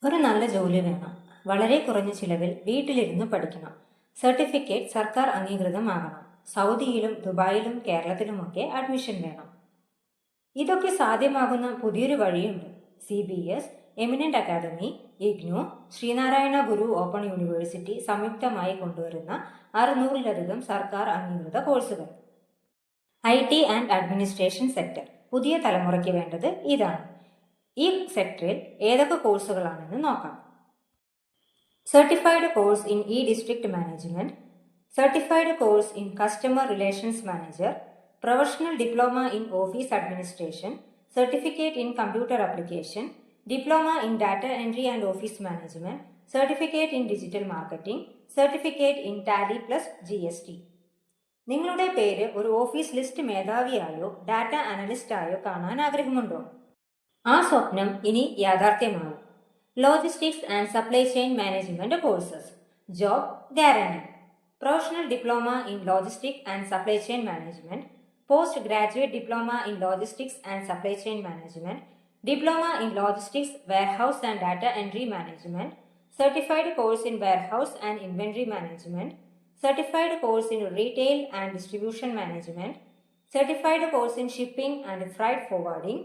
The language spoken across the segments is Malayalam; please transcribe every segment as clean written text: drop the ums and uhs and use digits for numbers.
ഒരു നല്ല ജോലി വേണം. വളരെ കുറഞ്ഞ ചിലവിൽ വീട്ടിലിരുന്ന് പഠിക്കണം. സർട്ടിഫിക്കറ്റ് സർക്കാർ അംഗീകൃതമാകണം. സൗദിയിലും ദുബായിലും കേരളത്തിലുമൊക്കെ അഡ്മിഷൻ വേണം. ഇതൊക്കെ സാധ്യമാകുന്ന പുതിയൊരു വഴിയുണ്ട്. CBS, eminent academy, IGNOU, Sree Narayana Guru open university സംയുക്തമായി കൊണ്ടുവരുന്ന 600-ലധികം സർക്കാർ അംഗീകൃത കോഴ്സുകൾ. IT ആൻഡ് അഡ്മിനിസ്ട്രേഷൻ സെക്ടർ പുതിയ തലമുറയ്ക്ക് വേണ്ടത് ഇതാണ്. ഈ സെക്ടറിൽ ഏതൊക്കെ കോഴ്സുകളാണെന്ന് നോക്കാം. Certified course in district management, certified course in customer relations manager, professional diploma in office administration, certificate in computer application, diploma in data entry and office management, certificate in digital marketing, certificate in tally plus GST. നിങ്ങളുടെ പേര് ഒരു ഓഫീസ് ലിസ്റ്റ് മേധാവിയായോ ഡാറ്റ അനലിസ്റ്റായോ കാണാൻ ആഗ്രഹമുണ്ടോ? ആ സ്വപ്നം ഇനി യാഥാർത്ഥ്യമാകും. Logistics and supply chain management courses. Job guarantee. Professional diploma in logistics and supply chain management, post graduate diploma in logistics and supply chain management, diploma in logistics warehouse and data entry management, certified course in warehouse and inventory management, certified course in retail and distribution management, certified course in shipping and freight forwarding,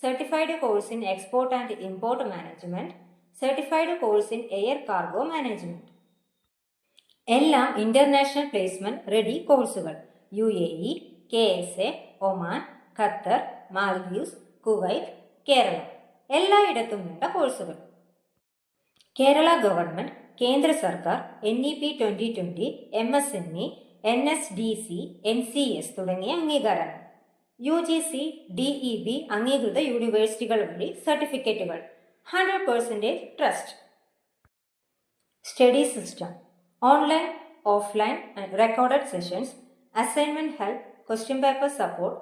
certified course in export and import management, certified course in air cargo management. എല്ലാം ഇന്റർനാഷണൽ പ്ലേസ്മെന്റ് റെഡി കോഴ്സുകൾ. UAE, KSA, Oman, Qatar, Maldives, Kuwait, Keralam എല്ലായിടത്തും വേണ്ട കോഴ്സുകൾ. കേരള ഗവൺമെന്റ്, കേന്ദ്ര സർക്കാർ, NEP 2020, MSME, NSDC, NCS തുടങ്ങിയ അംഗീകാരങ്ങൾ. UGC, DEB അംഗീകൃത യൂണിവേഴ്സിറ്റികൾ വഴി സർട്ടിഫിക്കറ്റുകൾ. 100% trust. Study system. Online, offline recorded sessions, assignment help, question paper support,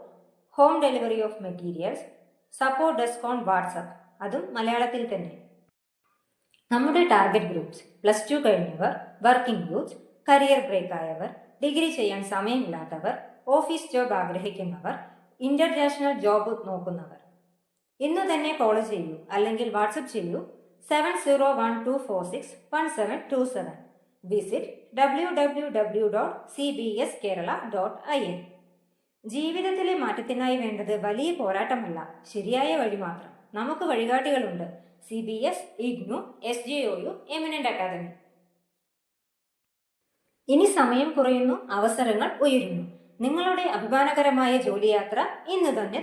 home delivery of materials, support desk on WhatsApp, അതും മലയാളത്തിൽ തന്നെ. നമ്മുടെ ടാർഗറ്റ് ഗ്രൂപ്പ്സ്: +2 കഴിഞ്ഞവർ, വർക്കിംഗ് യൂത്ത്, കരിയർ ബ്രേക്ക് ആയവർ, ഡിഗ്രി ചെയ്യാൻ സമയമില്ലാത്തവർ, ഓഫീസ് ജോബ് ആഗ്രഹിക്കുന്നവർ, ഇന്റർനാഷണൽ ജോബ് നോക്കുന്നവർ. ഇന്ന് തന്നെ കോൾ ചെയ്യൂ അല്ലെങ്കിൽ വാട്സപ്പ് ചെയ്യൂ 7012461727. Visit www.cbskerala.in. ജീവിതത്തിലെ മാറ്റത്തിനായി വേണ്ടത് വലിയ പോരാട്ടമല്ല, ശരിയായ വഴി മാത്രം. നമുക്ക് വഴികാട്ടികളുണ്ട്. CBS, IGNOU, SJOU, eminent academy. ഇനി സമയം കുറയുന്നു, അവസരങ്ങൾ ഉയരുന്നു. നിങ്ങളുടെ അഭിമാനകരമായ ജോലിയാത്ര ഇന്ന് തന്നെ